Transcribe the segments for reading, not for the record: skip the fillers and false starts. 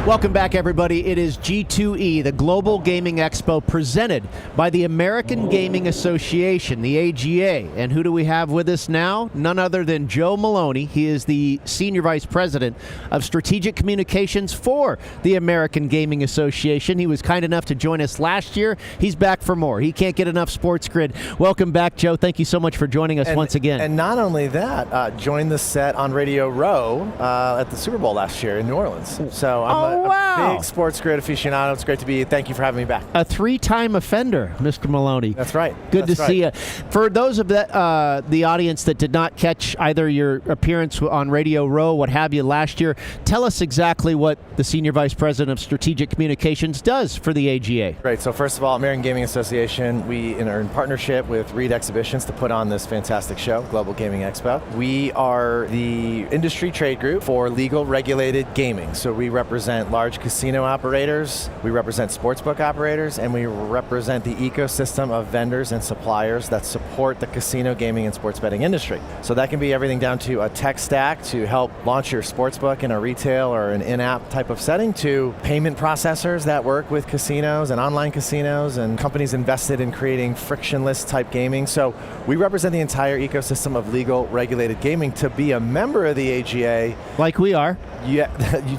Welcome back, everybody. It is G2E, the Global Gaming Expo, presented by the American Gaming Association, the AGA. And who do we have with us now? None other than Joe Maloney. He is the Senior Vice President of Strategic Communications for the American Gaming Association. He was kind enough to join us last year. He's back for more. He can't get enough SportsGrid. Welcome back, Joe. Thank you so much for joining us once again. And not only that, joined the set on Radio Row at the Super Bowl last year in New Orleans. So I'm a big SportsGrid aficionado. It's great to be. Thank you for having me back. A three-time offender, Mr. Maloney. That's right. Good to see you. For those of the audience that did not catch either your appearance on Radio Row, what have you, last year, tell us exactly what the Senior Vice President of Strategic Communications does for the AGA. Great. So first of all, American Gaming Association, we are in partnership with Reed Exhibitions to put on this fantastic show, Global Gaming Expo. We are the industry trade group for legal regulated gaming. So we represent large casino operators, we represent sportsbook operators, and we represent the ecosystem of vendors and suppliers that support the casino gaming and sports betting industry. So that can be everything down to a tech stack to help launch your sportsbook in a retail or an in-app type of setting, to payment processors that work with casinos and online casinos and companies invested in creating frictionless type gaming. So we represent the entire ecosystem of legal regulated gaming. To be a member of the AGA, like we are,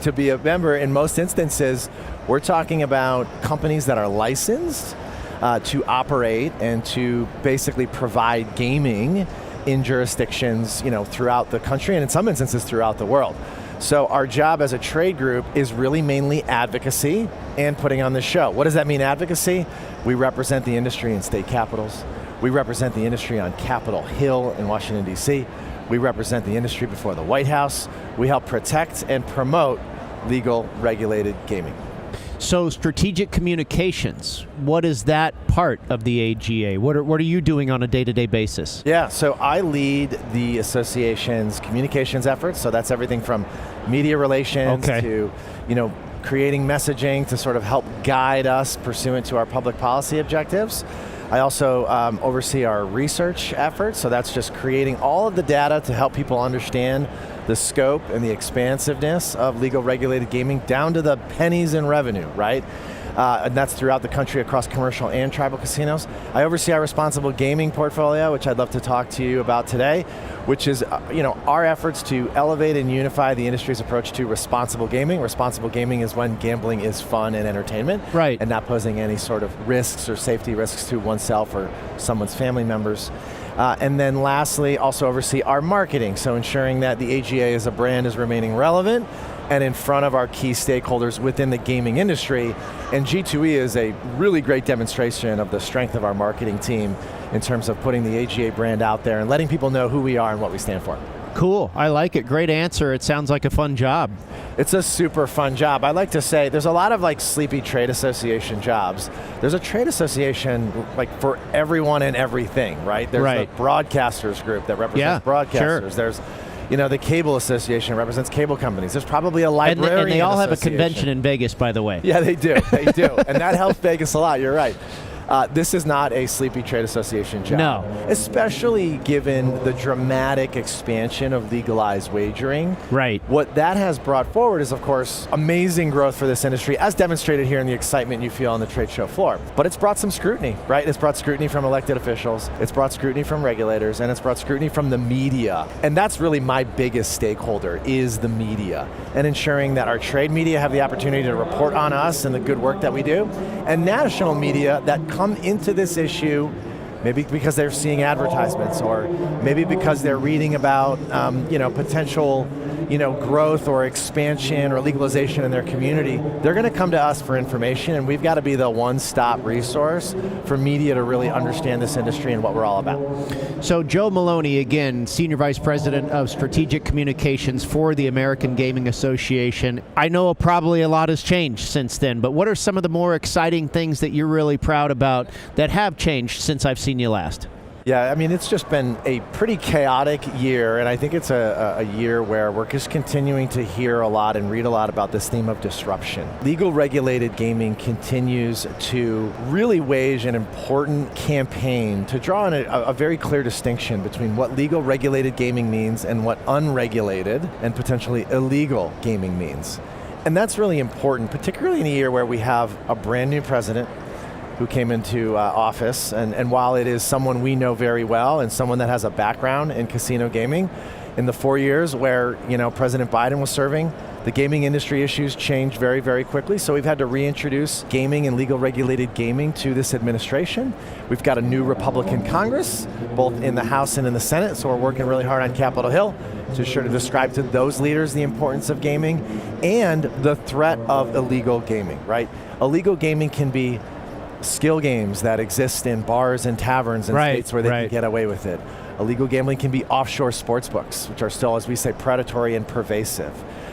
to be a member, in most instances, we're talking about companies that are licensed to operate and to basically provide gaming in jurisdictions, throughout the country and in some instances throughout the world. So our job as a trade group is really mainly advocacy and putting on the show. What does that mean, advocacy? We represent the industry in state capitals. We represent the industry on Capitol Hill in Washington, D.C. We represent the industry before the White House. We help protect and promote legal regulated gaming. So strategic communications, what is that part of the AGA? What are you doing on a day-to-day basis? Yeah, so I lead the association's communications efforts. So that's everything from media relations to, creating messaging to sort of help guide us pursuant to our public policy objectives. I also oversee our research efforts, so that's just creating all of the data to help people understand the scope and the expansiveness of legal regulated gaming down to the pennies in revenue, right? And that's throughout the country across commercial and tribal casinos. I oversee our responsible gaming portfolio, which I'd love to talk to you about today, which is our efforts to elevate and unify the industry's approach to responsible gaming. Responsible gaming is when gambling is fun and entertainment, right, and not posing any sort of risks or safety risks to oneself or someone's family members. And then lastly, also oversee our marketing, so ensuring that the AGA as a brand is remaining relevant and in front of our key stakeholders within the gaming industry. And G2E is a really great demonstration of the strength of our marketing team in terms of putting the AGA brand out there and letting people know who we are and what we stand for. Cool, I like it. Great answer. It sounds like a fun job. It's a super fun job. I like to say there's a lot of sleepy trade association jobs. There's a trade association for everyone and everything, right? There's the broadcasters group that represents broadcasters. Sure. There's the Cable Association represents cable companies. There's probably a librarian and they all have a convention in Vegas, by the way. Yeah, they do. They do. And that helps Vegas a lot. You're right. This is not a sleepy trade association job. No. Especially given the dramatic expansion of legalized wagering. Right. What that has brought forward is, of course, amazing growth for this industry, as demonstrated here in the excitement you feel on the trade show floor. But it's brought some scrutiny, right? It's brought scrutiny from elected officials, it's brought scrutiny from regulators, and it's brought scrutiny from the media. And that's really my biggest stakeholder, is the media. And ensuring that our trade media have the opportunity to report on us and the good work that we do, and national media that come into this issue maybe because they're seeing advertisements, or maybe because they're reading about potential growth or expansion or legalization in their community. They're going to come to us for information, and we've got to be the one-stop resource for media to really understand this industry and what we're all about. So Joe Maloney, again, Senior Vice President of Strategic Communications for the American Gaming Association. I know probably a lot has changed since then, but what are some of the more exciting things that you're really proud about that have changed since I've seen you last? Yeah, I mean, it's just been a pretty chaotic year, and I think it's a year where we're just continuing to hear a lot and read a lot about this theme of disruption. Legal regulated gaming continues to really wage an important campaign to draw a very clear distinction between what legal regulated gaming means and what unregulated and potentially illegal gaming means. And that's really important, particularly in a year where we have a brand new president who came into office, and while it is someone we know very well and someone that has a background in casino gaming, in the 4 years where President Biden was serving, the gaming industry issues changed very, very quickly, so we've had to reintroduce gaming and legal regulated gaming to this administration. We've got a new Republican Congress, both in the House and in the Senate, so we're working really hard on Capitol Hill to sure to describe to those leaders the importance of gaming and the threat of illegal gaming, right? Illegal gaming can be skill games that exist in bars and taverns in states where they can get away with it. Illegal gambling can be offshore sports books, which are still, as we say, predatory and pervasive.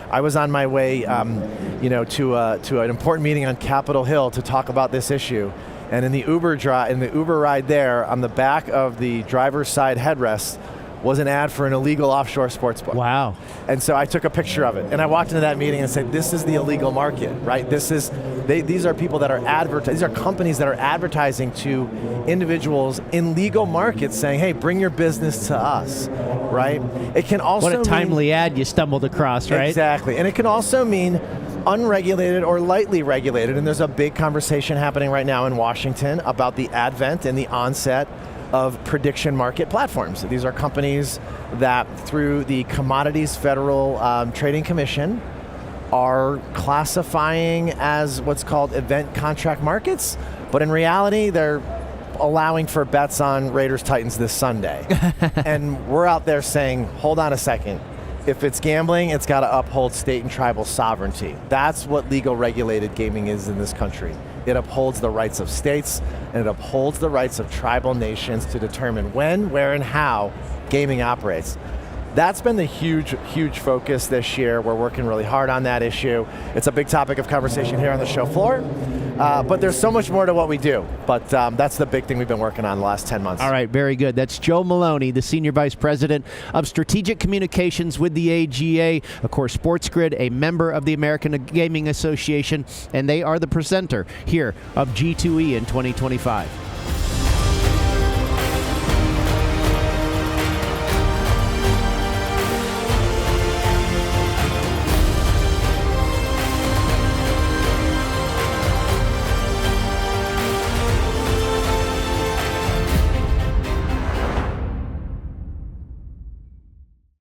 I was on my way to an important meeting on Capitol Hill to talk about this issue, and in the Uber ride there, on the back of the driver's side headrest, was an ad for an illegal offshore sports book. Wow. And so I took a picture of it, and I walked into that meeting and said, this is the illegal market, right? These are people that are these are companies that are advertising to individuals in legal markets saying, hey, bring your business to us, right? It can also What a timely ad you stumbled across, right? Exactly, and it can also mean unregulated or lightly regulated, and there's a big conversation happening right now in Washington about the advent and the onset of prediction market platforms. These are companies that, through the Commodities Federal Trading Commission, are classifying as what's called event contract markets, but in reality, they're allowing for bets on Raiders-Titans this Sunday. And we're out there saying, hold on a second. If it's gambling, it's got to uphold state and tribal sovereignty. That's what legal regulated gaming is in this country. It upholds the rights of states, and it upholds the rights of tribal nations to determine when, where, and how gaming operates. That's been the huge, huge focus this year. We're working really hard on that issue. It's a big topic of conversation here on the show floor, but there's so much more to what we do. But that's the big thing we've been working on the last 10 months. All right, very good. That's Joe Maloney, the Senior Vice President of Strategic Communications with the AGA. Of course, SportsGrid, a member of the American Gaming Association, and they are the presenter here of G2E in 2025.